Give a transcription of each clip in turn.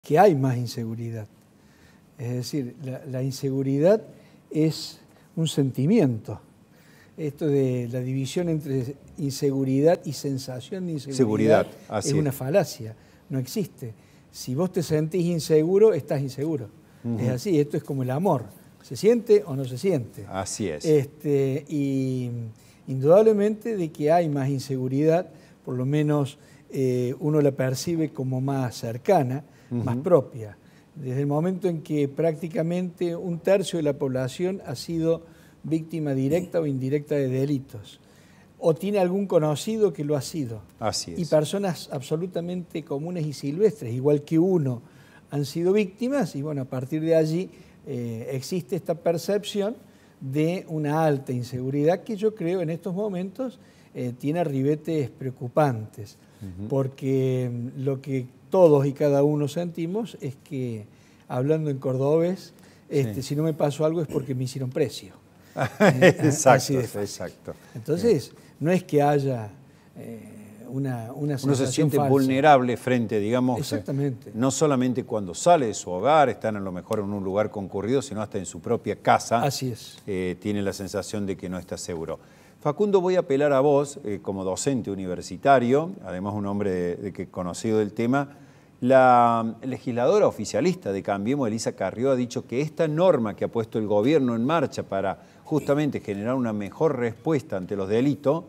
que hay más inseguridad. Es decir, la inseguridad es un sentimiento. Esto de la división entre inseguridad y sensación de inseguridad es una falacia, no existe. Si vos te sentís inseguro, estás inseguro. Es así, esto es como el amor, ¿se siente o no se siente? Así es. Y indudablemente de que hay más inseguridad, por lo menos uno la percibe como más cercana, más propia. Desde el momento en que prácticamente 1/3 de la población ha sido víctima directa o indirecta de delitos, o tiene algún conocido que lo ha sido. Así es. Y personas absolutamente comunes y silvestres, igual que uno, han sido víctimas, y bueno, a partir de allí existe esta percepción de una alta inseguridad que yo creo en estos momentos tiene ribetes preocupantes, porque lo que todos y cada uno sentimos es que, hablando en cordobés, si no me pasó algo es porque me hicieron precio. Exacto. Entonces, no es que haya una sensación uno se siente falsa. Vulnerable frente, digamos, exactamente, no solamente cuando sale de su hogar, están a lo mejor en un lugar concurrido, sino hasta en su propia casa. Así es. Tiene la sensación de que no está seguro. Facundo, voy a apelar a vos, como docente universitario, además un hombre que conocido del tema. La legisladora oficialista de Cambiemos, Elisa Carrió, ha dicho que esta norma que ha puesto el gobierno en marcha para justamente generar una mejor respuesta ante los delitos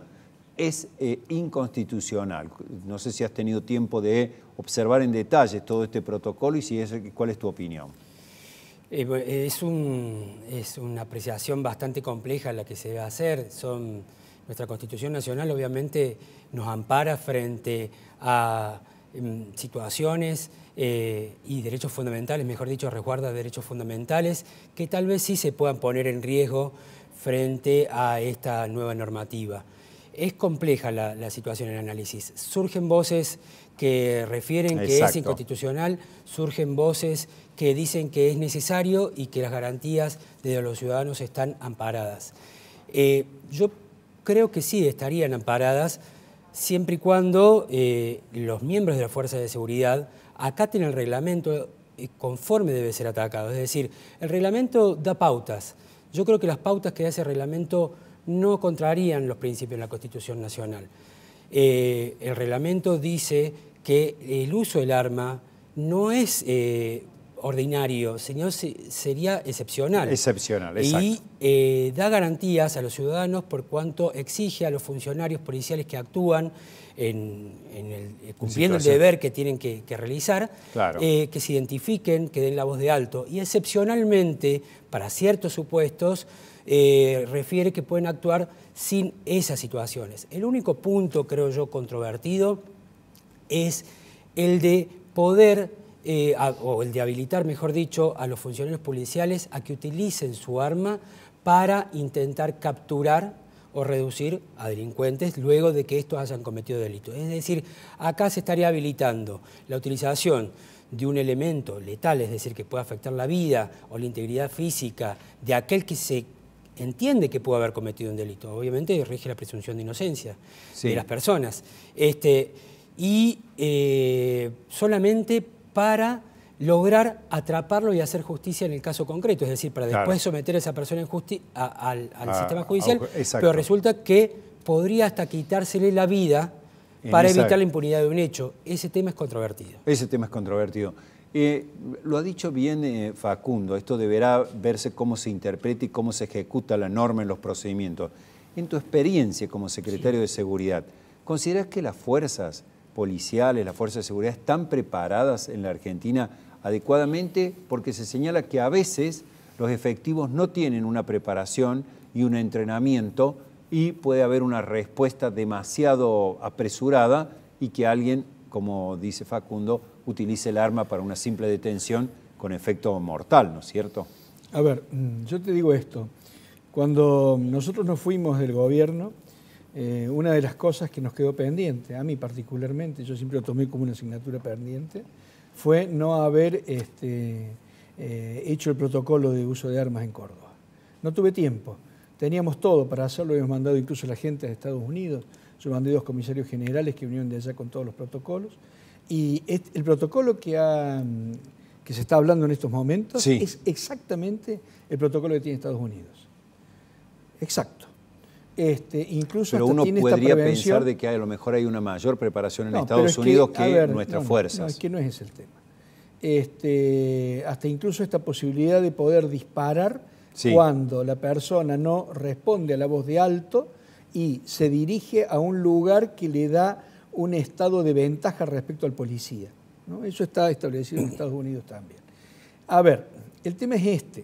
es inconstitucional. No sé si has tenido tiempo de observar en detalle todo este protocolo y cuál es tu opinión. Es una apreciación bastante compleja la que se debe hacer. Nuestra Constitución Nacional obviamente nos ampara frente a situaciones y derechos fundamentales, mejor dicho, resguarda derechos fundamentales que tal vez sí se puedan poner en riesgo frente a esta nueva normativa. Es compleja la situación en el análisis. Surgen voces que refieren que es inconstitucional, surgen voces que dicen que es necesario y que las garantías de los ciudadanos están amparadas. Yo creo que sí estarían amparadas siempre y cuando los miembros de la Fuerza de Seguridad acaten el reglamento conforme debe ser atacado. Es decir, el reglamento da pautas. Yo creo que las pautas que da ese reglamento no contrarían los principios de la Constitución Nacional. El reglamento dice que el uso del arma no es ordinario, sino sería excepcional. Excepcional, exacto. Y da garantías a los ciudadanos por cuanto exige a los funcionarios policiales que actúan cumpliendo el deber que tienen que realizar, claro, que se identifiquen, que den la voz de alto. Y excepcionalmente, para ciertos supuestos, refiere que pueden actuar sin esas situaciones. El único punto, creo yo, controvertido es el de poder, o el de habilitar, mejor dicho, a los funcionarios policiales a que utilicen su arma para intentar capturar o reducir a delincuentes luego de que estos hayan cometido delitos. Es decir, acá se estaría habilitando la utilización de un elemento letal, es decir, que pueda afectar la vida o la integridad física de aquel que se entiende que pudo haber cometido un delito. Obviamente rige la presunción de inocencia de las personas. Solamente para lograr atraparlo y hacer justicia en el caso concreto, es decir, para después someter a esa persona al sistema judicial, pero resulta que podría hasta quitársele la vida para evitar la impunidad de un hecho. Ese tema es controvertido. Ese tema es controvertido. Lo ha dicho bien Facundo, esto deberá verse cómo se interpreta y cómo se ejecuta la norma en los procedimientos. En tu experiencia como secretario de Seguridad, ¿consideras que las fuerzas policiales, las fuerzas de seguridad están preparadas en la Argentina adecuadamente? Porque se señala que a veces los efectivos no tienen una preparación y un entrenamiento y puede haber una respuesta demasiado apresurada y que alguien, como dice Facundo, utilice el arma para una simple detención con efecto mortal, ¿no es cierto? A ver, yo te digo esto. Cuando nosotros nos fuimos del gobierno, una de las cosas que nos quedó pendiente, a mí particularmente, yo siempre lo tomé como una asignatura pendiente, fue no haber hecho el protocolo de uso de armas en Córdoba. No tuve tiempo, teníamos todo para hacerlo, habíamos mandado incluso a la gente de Estados Unidos, yo mandé 2 comisarios generales que vinieron de allá con todos los protocolos, Y el protocolo que se está hablando en estos momentos sí. es exactamente el protocolo que tiene Estados Unidos. Exacto. Incluso pero hasta uno tiene podría esta prevención. pensar de que a lo mejor hay una mayor preparación en No, Estados Unidos a que ver, nuestras fuerzas. No, es que no es ese el tema. Hasta incluso esta posibilidad de poder disparar sí. cuando la persona no responde a la voz de alto y se dirige a un lugar que le da un estado de ventaja respecto al policía, ¿no? Eso está establecido en Estados Unidos también. A ver, el tema es este,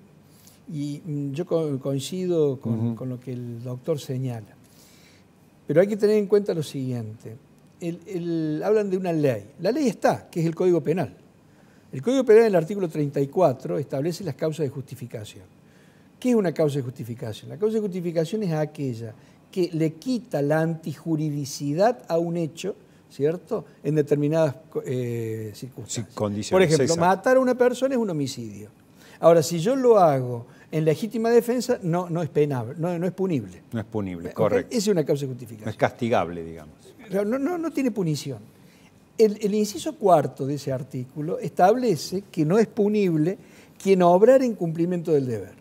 y yo coincido con lo que el doctor señala, pero hay que tener en cuenta lo siguiente. Hablan de una ley. La ley está, que es el Código Penal. El Código Penal, en el artículo 34, establece las causas de justificación. ¿Qué es una causa de justificación? La causa de justificación es aquella que le quita la antijuridicidad a un hecho, ¿cierto?, en determinadas circunstancias. Sí, condiciones. Por ejemplo, Exacto. matar a una persona es un homicidio. Ahora, si yo lo hago en legítima defensa, no es penable, no es punible. No es punible, ¿Okay? correcto. Esa es una causa de justificación. No es castigable, digamos. No tiene punición. El inciso cuarto de ese artículo establece que no es punible quien obrar en cumplimiento del deber.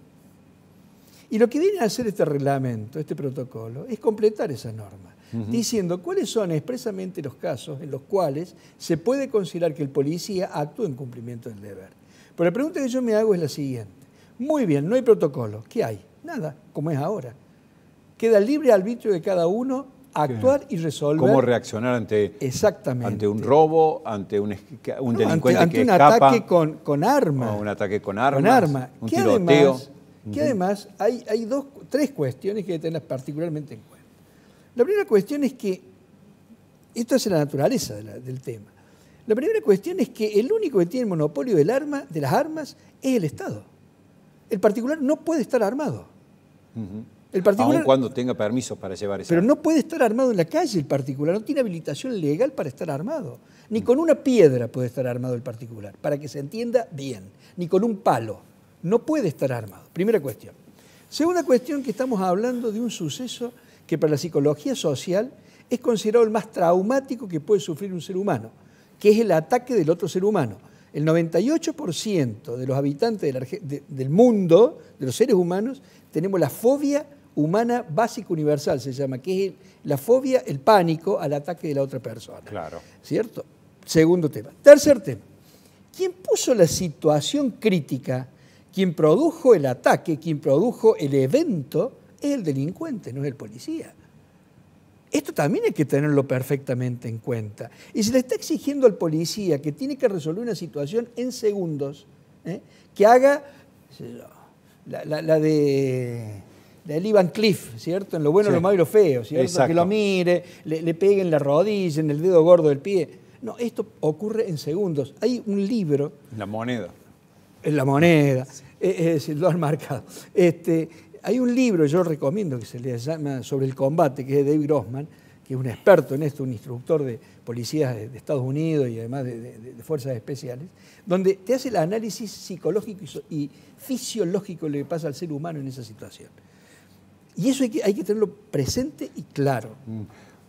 Y lo que viene a hacer este reglamento, este protocolo, es completar esa norma, diciendo cuáles son expresamente los casos en los cuales se puede considerar que el policía actúa en cumplimiento del deber. Pero la pregunta que yo me hago es la siguiente. Muy bien, no hay protocolo. ¿Qué hay? Nada, como es ahora. Queda libre arbitrio de cada uno actuar y resolver. ¿Cómo reaccionar ante un robo, ante un delincuente ante que un escapa? Ataque con arma. Un ataque con armas, un que tiroteo. Que además hay tres cuestiones que hay que tener particularmente en cuenta. La primera cuestión es que, esto es la naturaleza del tema, la primera cuestión es que el único que tiene el monopolio de las armas es el Estado. El particular no puede estar armado. El particular, aun cuando tenga permisos para llevar esa pero arma. no puede estar armado en la calle el particular, no tiene habilitación legal para estar armado. Ni con una piedra puede estar armado el particular, para que se entienda bien, ni con un palo. No puede estar armado. Primera cuestión. Segunda cuestión, que estamos hablando de un suceso que para la psicología social es considerado el más traumático que puede sufrir un ser humano, que es el ataque del otro ser humano. El 98% de los habitantes del mundo, de los seres humanos, tenemos la fobia humana básica universal, se llama, que es la fobia, el pánico al ataque de la otra persona. Claro. ¿Cierto? Segundo tema. Tercer tema. ¿Quién puso la situación crítica? Quien produjo el ataque, quien produjo el evento, es el delincuente, no es el policía. Esto también hay que tenerlo perfectamente en cuenta. Y se le está exigiendo al policía que tiene que resolver una situación en segundos, que haga la de Ivan Cliff, ¿cierto? En lo bueno, sí. lo malo y lo feo, ¿cierto? Exacto. Que lo mire, le pegue en la rodilla, en el dedo gordo del pie. No, esto ocurre en segundos. Hay un libro... La moneda. En la moneda, es decir, lo han marcado. Hay un libro, yo recomiendo, que se le llama Sobre el combate, que es de David Grossman, que es un experto en esto, un instructor de policías de Estados Unidos y además de fuerzas especiales, donde te hace el análisis psicológico y fisiológico de lo que pasa al ser humano en esa situación. Y eso hay que tenerlo presente y claro.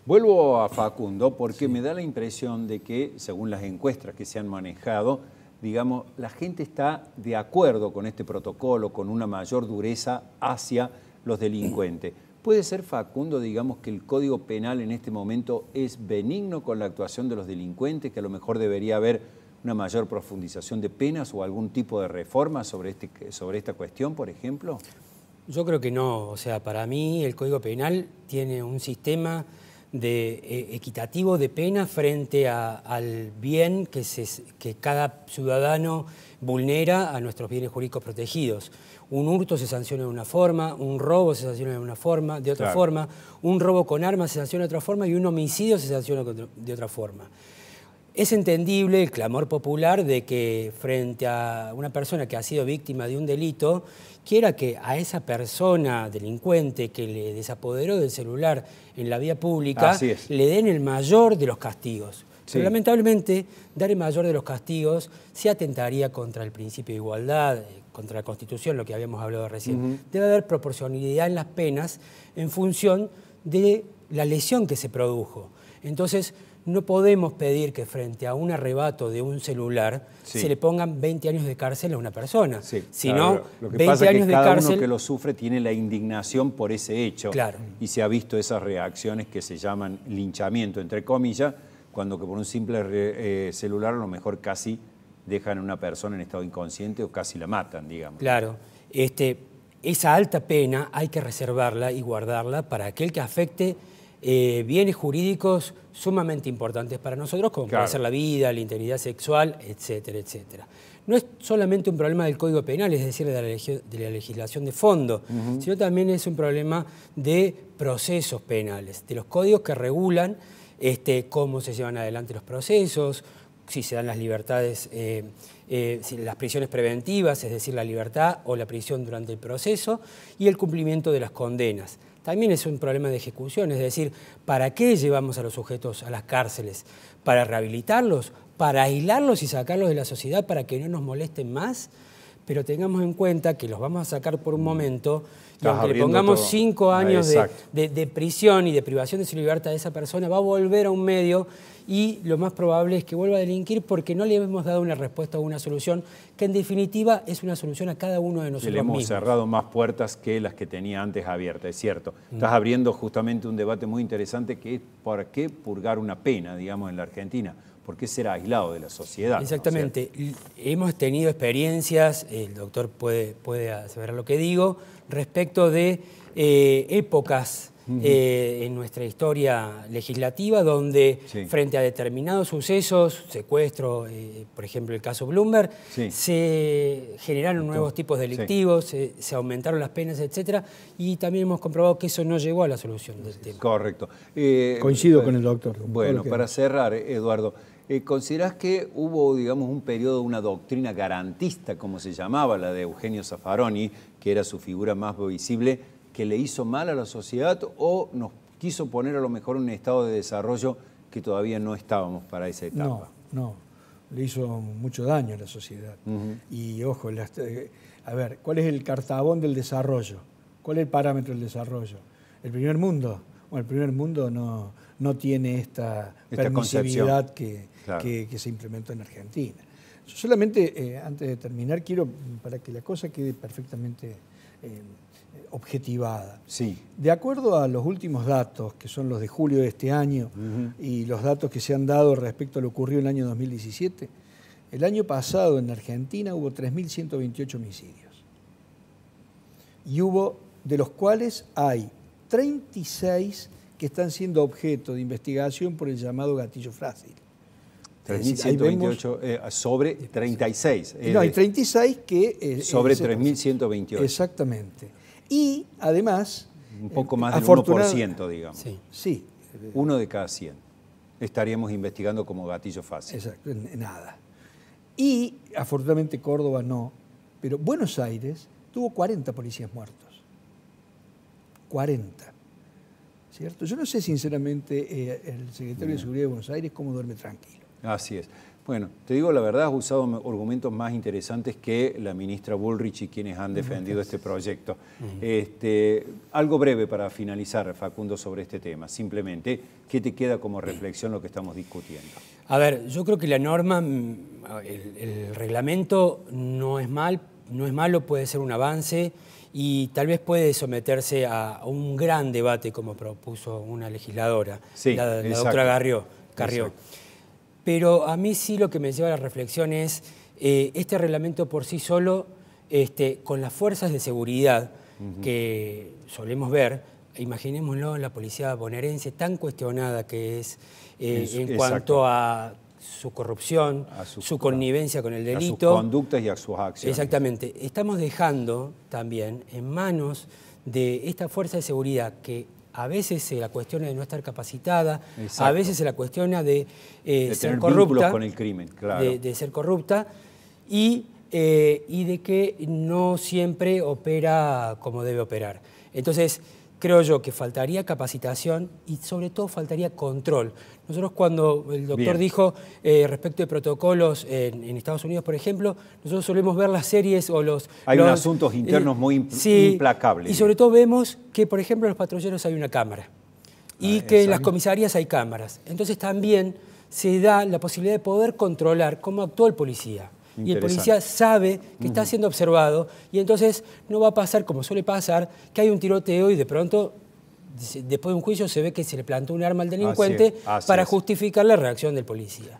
Vuelvo a Facundo porque me da la impresión de que, según las encuestas que se han manejado, digamos, la gente está de acuerdo con este protocolo, con una mayor dureza hacia los delincuentes. ¿Puede ser, Facundo, digamos, que el Código Penal en este momento es benigno con la actuación de los delincuentes, que a lo mejor debería haber una mayor profundización de penas o algún tipo de reforma sobre esta cuestión, por ejemplo? Yo creo que no. O sea, para mí el Código Penal tiene un sistema equitativo de pena frente al bien que cada ciudadano vulnera a nuestros bienes jurídicos protegidos. Un hurto se sanciona de una forma, un robo se sanciona de una forma, de otra forma, un robo con armas se sanciona de otra forma y un homicidio se sanciona de otra forma. Es entendible el clamor popular de que frente a una persona que ha sido víctima de un delito, quiera que a esa persona delincuente que le desapoderó del celular en la vía pública le den el mayor de los castigos. Sí. Pero lamentablemente, dar el mayor de los castigos se atentaría contra el principio de igualdad, contra la Constitución, lo que habíamos hablado recién. Debe haber proporcionalidad en las penas en función de la lesión que se produjo. Entonces, no podemos pedir que frente a un arrebato de un celular se le pongan 20 años de cárcel a una persona. Sí, sino claro, lo que 20 pasa años es que de cada cárcel. uno que lo sufre tiene la indignación por ese hecho. Claro. Y se ha visto esas reacciones que se llaman linchamiento, entre comillas, cuando que por un simple celular a lo mejor casi dejan a una persona en estado inconsciente o casi la matan, digamos. Claro. Esa alta pena hay que reservarla y guardarla para aquel que afecte bienes jurídicos sumamente importantes para nosotros, como puede ser la vida, la integridad sexual, etcétera, etcétera. No es solamente un problema del Código Penal, es decir, de la legislación de fondo, sino también es un problema de procesos penales, de los códigos que regulan cómo se llevan adelante los procesos, si se dan las libertades, las prisiones preventivas, es decir, la libertad o la prisión durante el proceso, y el cumplimiento de las condenas. También es un problema de ejecución, es decir, ¿para qué llevamos a los sujetos a las cárceles? ¿Para rehabilitarlos? ¿Para aislarlos y sacarlos de la sociedad para que no nos molesten más? Pero tengamos en cuenta que los vamos a sacar por un momento y aunque le pongamos 5 años de prisión y de privación de su libertad, esa persona va a volver a un medio y lo más probable es que vuelva a delinquir porque no le hemos dado una respuesta o una solución que en definitiva es una solución a cada uno de nosotros mismos. Le hemos cerrado más puertas que las que tenía antes abiertas, es cierto. Estás abriendo justamente un debate muy interesante que es ¿por qué purgar una pena, digamos, en la Argentina? ¿Por qué ser aislado de la sociedad? Exactamente. ¿No? Hemos tenido experiencias, el doctor puede aseverar lo que digo, respecto de épocas en nuestra historia legislativa donde frente a determinados sucesos, secuestro, por ejemplo el caso Bloomberg, se generaron nuevos tipos delictivos, se aumentaron las penas, etcétera, y también hemos comprobado que eso no llegó a la solución del tema. Correcto. Coincido con el doctor. Bueno, para cerrar, Eduardo, ¿considerás que hubo, digamos, un periodo, una doctrina garantista, como se llamaba, la de Eugenio Zaffaroni, que era su figura más visible, que le hizo mal a la sociedad o nos quiso poner a lo mejor en un estado de desarrollo que todavía no estábamos para esa etapa? No, le hizo mucho daño a la sociedad. Y ojo, a ver, ¿cuál es el cartabón del desarrollo? ¿Cuál es el parámetro del desarrollo? ¿El primer mundo? Bueno, el primer mundo no tiene esta permisividad que se implementó en Argentina. Yo solamente, antes de terminar, quiero, para que la cosa quede perfectamente objetivada. De acuerdo a los últimos datos, que son los de julio de este año, y los datos que se han dado respecto a lo ocurrido en el año 2017, el año pasado en Argentina hubo 3.128 homicidios. Y de los cuales hay 36 que están siendo objeto de investigación por el llamado gatillo frágil. 3.128 sobre 36. No, hay 36 que... sobre 3.128. Exactamente. Y además... Un poco más del 1%, digamos. Sí. 1 de cada 100. Estaríamos investigando como gatillo fácil. Exacto, nada. Y afortunadamente Córdoba no, pero Buenos Aires tuvo 40 policías muertos. 40. ¿Cierto? Yo no sé sinceramente el secretario de Seguridad de Buenos Aires cómo duerme tranquilo. Así es. Bueno, te digo la verdad, has usado argumentos más interesantes que la ministra Bullrich y quienes han defendido este proyecto. Algo breve para finalizar, Facundo, sobre este tema. Simplemente, ¿qué te queda como reflexión lo que estamos discutiendo? A ver, yo creo que la norma, el reglamento no es malo, puede ser un avance y tal vez puede someterse a un gran debate como propuso una legisladora, la doctora Carrió. Pero a mí sí lo que me lleva a la reflexión es este reglamento por sí solo, con las fuerzas de seguridad que solemos ver, imaginémoslo la policía bonaerense tan cuestionada que es en cuanto a su corrupción, su connivencia con el delito. A sus conductas y a sus acciones. Exactamente. Estamos dejando también en manos de esta fuerza de seguridad que a veces se la cuestiona de no estar capacitada, a veces se la cuestiona de ser corrupta, con el crimen, claro. de ser corrupta y de que no siempre opera como debe operar. Entonces, creo yo que faltaría capacitación y sobre todo faltaría control. Nosotros cuando el doctor dijo respecto de protocolos en Estados Unidos, por ejemplo, nosotros solemos ver las series o los... Hay unos asuntos internos muy implacables. Y sobre todo vemos que, por ejemplo, en los patrulleros hay una cámara. y que en las comisarías hay cámaras. Entonces también se da la posibilidad de poder controlar cómo actúa el policía. Y el policía sabe que está siendo observado y entonces no va a pasar, como suele pasar, que hay un tiroteo y de pronto, después de un juicio, se ve que se le plantó un arma al delincuente para justificar la reacción del policía.